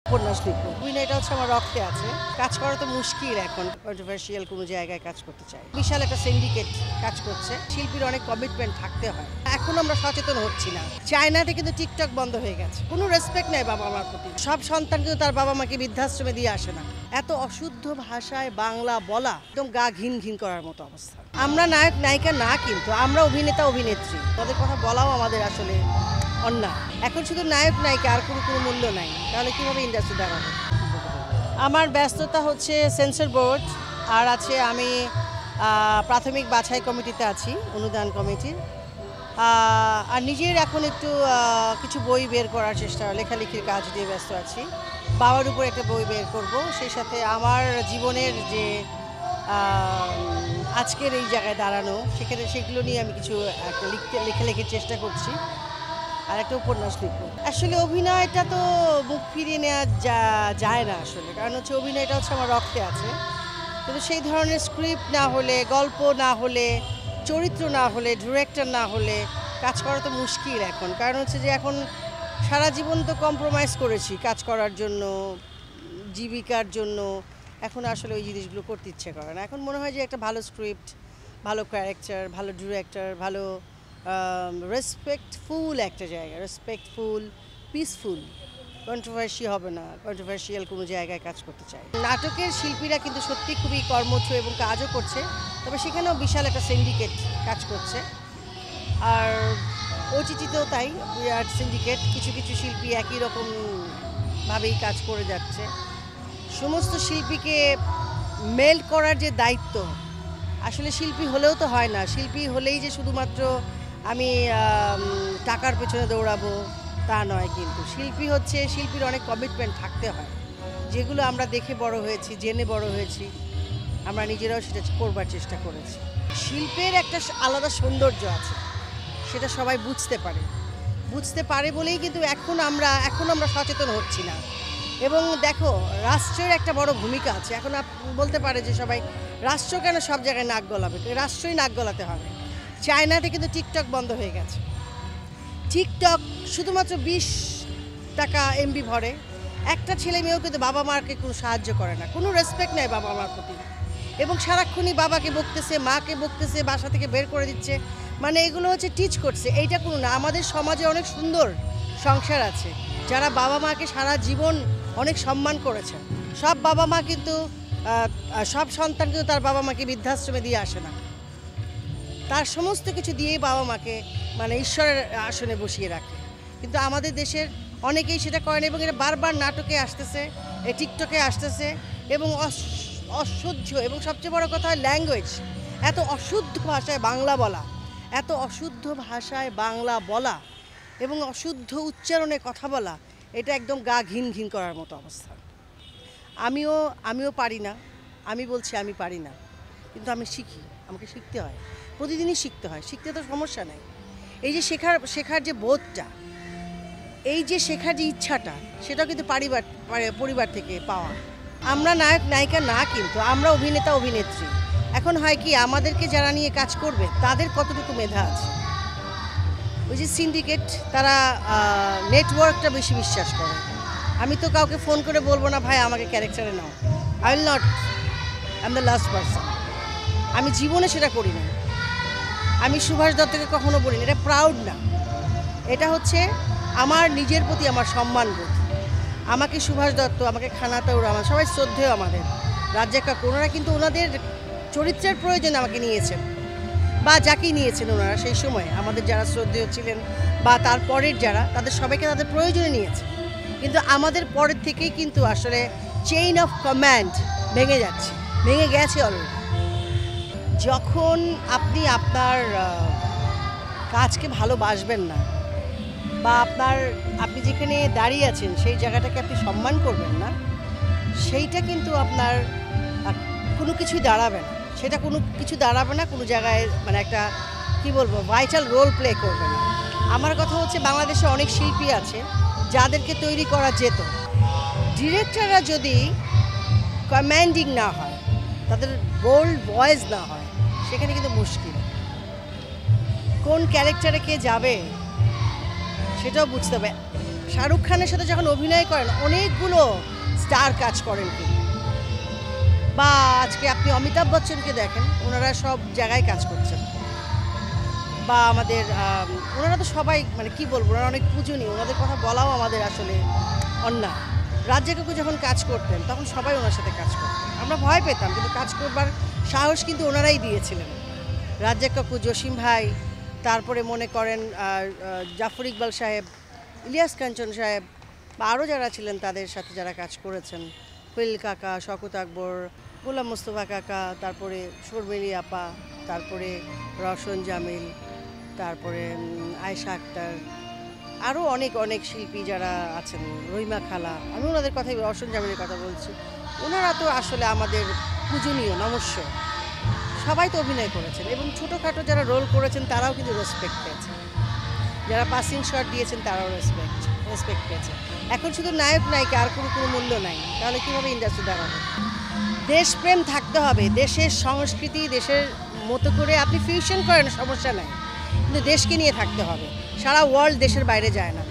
উপন্যাস লিখব। অভিনয়টা হচ্ছে আমার রক্তে আছে। কাজ করা তো মুশকিল এখন। কন্ট্রোভার্সিয়াল কোনো জায়গায় কাজ করতে চাই। বিশাল একটা সিন্ডিকেট কাজ করছে। শিল্পীর অনেক কমিটমেন্ট থাকতে হয়। এখন আমরা সচেতন হচ্ছি না। চায়নাতে কিন্তু টিকটক বন্ধ হয়ে গেছে। কোনো রেসপেক্ট নাই বাবা মার প্রতি। সব সন্তান কিন্তু তার বাবা মাকে বৃদ্ধাশ্রমে দিয়ে আসে না। এত অশুদ্ধ ভাষায় বাংলা বলা একদম গা ঘিন ঘিন করার মতো অবস্থা। আমরা নায়ক নায়িকা না, কিন্তু আমরা অভিনেতা অভিনেত্রী। তাদের কথা বলাও আমাদের আসলে অন্যায়। এখন শুধু নায়ক নায়িকা, আর কোনো মূল্য নাই। তাহলে কীভাবে ইন্ডাস্ট্রি দাঁড়াবে? আমার ব্যস্ততা হচ্ছে সেন্সর বোর্ড, আর আছে আমি প্রাথমিক বাছাই কমিটিতে আছি, অনুদান কমিটির। আর নিজের এখন একটু কিছু বই বের করার চেষ্টা, লেখালেখির কাজ দিয়ে ব্যস্ত আছি। বাবার উপর একটা বই বের করব, সেই সাথে আমার জীবনের যে আজকের এই জায়গায় দাঁড়ানো, সেগুলো নিয়ে আমি কিছু একটা লেখালেখির চেষ্টা করছি। আর একটা উপন্যাস লিখব। আসলে অভিনয়টা তো মুখ ফিরিয়ে নেওয়া যায় না আসলে, কারণ হচ্ছে অভিনয়টা হচ্ছে আমার রক্তে আছে। কিন্তু সেই ধরনের স্ক্রিপ্ট না হলে, গল্প না হলে, চরিত্র না হলে, ডিরেক্টর না হলে কাজ করা তো মুশকিল এখন। কারণ হচ্ছে যে এখন সারা জীবন তো কম্প্রোমাইজ করেছি কাজ করার জন্য, জীবিকার জন্য। এখন আসলে ওই জিনিসগুলো করতে ইচ্ছে করে না। এখন মনে হয় যে একটা ভালো স্ক্রিপ্ট, ভালো ক্যারেক্টার, ভালো ডিরেক্টর, ভালো রেসপেক্টফুল একটা জায়গা, রেসপেক্টফুল, পিসফুল, কন্ট্রোভার্সি হবে না, কন্ট্রোভার্সিয়াল কোনো জায়গায় কাজ করতে চাই। নাটকের শিল্পীরা কিন্তু সত্যি খুবই কর্মঠ এবং কাজও করছে, তবে সেখানেও বিশাল একটা সিন্ডিকেট কাজ করছে। আর ওটিটিতেও তাই, বিরাট সিন্ডিকেট। কিছু কিছু শিল্পী একই রকমভাবেই কাজ করে যাচ্ছে। সমস্ত শিল্পীকে মেল্ট করার যে দায়িত্ব, আসলে শিল্পী হলেও তো হয় না। শিল্পী হলেই যে শুধুমাত্র আমি টাকার পেছনে দৌড়াবো তা নয়, কিন্তু শিল্পী হচ্ছে, শিল্পীর অনেক কমিটমেন্ট থাকতে হয়, যেগুলো আমরা দেখে বড় হয়েছি, জেনে বড় হয়েছি। আমরা নিজেরাও সেটা করবার চেষ্টা করেছি। শিল্পের একটা আলাদা সৌন্দর্য আছে, সেটা সবাই বুঝতে পারে বলেই কিন্তু এখন আমরা সচেতন হচ্ছি না। এবং দেখো, রাষ্ট্রের একটা বড় ভূমিকা আছে। এখন বলতে পারে যে সবাই, রাষ্ট্র কেন সব জায়গায় নাক গলাবে? রাষ্ট্রই নাক গলাতে হবে। চায়নাতে কিন্তু টিকটক বন্ধ হয়ে গেছে। টিকটক শুধুমাত্র 20 টাকা এমবি ভরে। একটা ছেলে মেয়েও কিন্তু বাবা মাকে কোনো সাহায্য করে না, কোনো রেসপেক্ট নেই বাবা মার প্রতি। এবং সারাক্ষণই বাবাকে বকতেছে, মাকে বকতেছে, বাসা থেকে বের করে দিচ্ছে। মানে এগুলো হচ্ছে টিচ করছে। এইটা কোনো না। আমাদের সমাজে অনেক সুন্দর সংসার আছে, যারা বাবা মাকে সারা জীবন অনেক সম্মান করেছে। সব বাবা মা কিন্তু সব সন্তান কিন্তু তার বাবা মাকে বৃদ্ধাশ্রমে দিয়ে আসে না। তার সমস্ত কিছু দিয়েই বাবা মাকে মানে ঈশ্বরের আসনে বসিয়ে রাখে। কিন্তু আমাদের দেশের অনেকেই সেটা করেন, এবং এটা বারবার নাটকে আসতেছে, টিকটকে আসতেছে, এবং অসহ্য। এবং সবচেয়ে বড় কথা হয় ল্যাঙ্গুয়েজ। এত অশুদ্ধ ভাষায় বাংলা বলা, এত অশুদ্ধ ভাষায় বাংলা বলা এবং অশুদ্ধ উচ্চারণে কথা বলা, এটা একদম গা ঘিন ঘিন করার মতো অবস্থা। আমিও পারি না, আমি বলছি আমি পারি না, কিন্তু আমি শিখি। আমাকে শিখতে হয়, প্রতিদিনই শিখতে হয়। শিখতে তো সমস্যা নেই। এই যে শেখার যে বোধটা, এই যে শেখার যে ইচ্ছাটা, সেটাও কিন্তু পরিবার থেকে পাওয়া। আমরা নায়ক নায়িকা না, কিন্তু আমরা অভিনেতা অভিনেত্রী। এখন হয় কি, আমাদেরকে যারা নিয়ে কাজ করবে তাদের কতটুকু মেধা আছে। ওই যে সিন্ডিকেট, তারা নেটওয়ার্কটা বেশি বিশ্বাস করে। আমি তো কাউকে ফোন করে বলবো না, ভাই আমাকে ক্যারেক্টারে নাও। I will not. I am the last person. আমি জীবনে সেটা করি না। আমি সুভাষ দত্তকে কখনো বলি না। এটা প্রাউড না, এটা হচ্ছে আমার নিজের প্রতি আমার সম্মানবোধ। আমাকে সুভাষ দত্ত, আমাকে খানা তাউর, আমার সবাই শ্রদ্ধেয়, আমাদের রাজ্জাক কাকু, ওনারা কিন্তু ওনাদের চরিত্রের প্রয়োজনে আমাকে নিয়েছেন, বা যাকেই নিয়েছেন ওনারা সেই সময়, আমাদের যারা শ্রদ্ধেয় ছিলেন বা তারপরের যারা, তাদের সবাইকে তাদের প্রয়োজনে নিয়েছে। কিন্তু আমাদের পরের থেকেই কিন্তু আসলে চেইন অফ কমান্ড ভেঙে গেছে অলরেডি। যখন আপনি আপনার কাজকে ভালোবাসবেন না, বা আপনি যেখানে দাঁড়িয়ে আছেন সেই জায়গাটাকে আপনি সম্মান করবেন না, সেইটা কিন্তু আপনার কোনো কিছুই দাঁড়াবে না। সেটা কোনো কিছু দাঁড়াবে না, কোনো জায়গায় মানে একটা কি বলবো, ভাইটাল রোল প্লে করবে না। আমার কথা হচ্ছে, বাংলাদেশে অনেক শিল্পী আছে যাদেরকে তৈরি করা যেত। ডিরেক্টররা যদি কমান্ডিং না হয়, তাদের বোল্ড ভয়েস না হয়, সেখানে কিন্তু মুশকিল। কোন ক্যারেক্টারে কে যাবে সেটাও বুঝতে হবে। শাহরুখ খানের সাথে যখন অভিনয় করেন অনেকগুলো স্টার কাজ করেন কিন্তু, বা আজকে আপনি অমিতাভ বচ্চনকে দেখেন, ওনারা সব জায়গায় কাজ করছেন, বা আমাদের ওনারা তো সবাই মানে কি বলবো, ওনারা অনেক পূজনীয়, ওনাদের কথা বলাও আমাদের আসলে অন্যায়। রাজ্জাক কাকু যখন কাজ করতেন তখন সবাই ওনার সাথে কাজ করতেন, আমরা ভয় পেতাম, কিন্তু কাজ করবার সাহস কিন্তু ওনারাই দিয়েছিলেন। রাজ্জাক কাকু, জসিম ভাই, তারপরে মনে করেন জাফর ইকবাল সাহেব, ইলিয়াস কাঞ্চন সাহেব, বা আরও যারা ছিলেন তাদের সাথে যারা কাজ করেছেন, কোয়েল কাকা, শওকত আকবর, গোলাম মোস্তফা কাকা, তারপরে শর্মিলী আপা, তারপরে রওশন জামিল, তারপরে আয়েশা আক্তার, আরও অনেক অনেক শিল্পী যারা আছেন, রহিমা খালা, আমি ওনাদের কথাই, রওশন জামিলের কথা বলছি। ওনারা তো আসলে আমাদের পূজনীয়, নমস্য, সবাই তো অভিনয় করেছেন, এবং ছোটোখাটো যারা রোল করেছেন তারাও কিন্তু রেসপেক্ট পেয়েছেন, যারা পাসিং শট দিয়েছেন তারাও রেসপেক্ট পেয়েছে। এখন শুধু নায়ক নায়িকা, আর কোনো মূল্য নাই, তাহলে কীভাবে ইন্ডাস্ট্রি দাঁড়াবে? দেশপ্রেম থাকতে হবে, দেশের সংস্কৃতি দেশের মতো করে আপনি ফিউশন করেন, সমস্যা নাই, কিন্তু দেশকে নিয়ে থাকতে হবে। সারা ওয়ার্ল্ড দেশের বাইরে যায় না।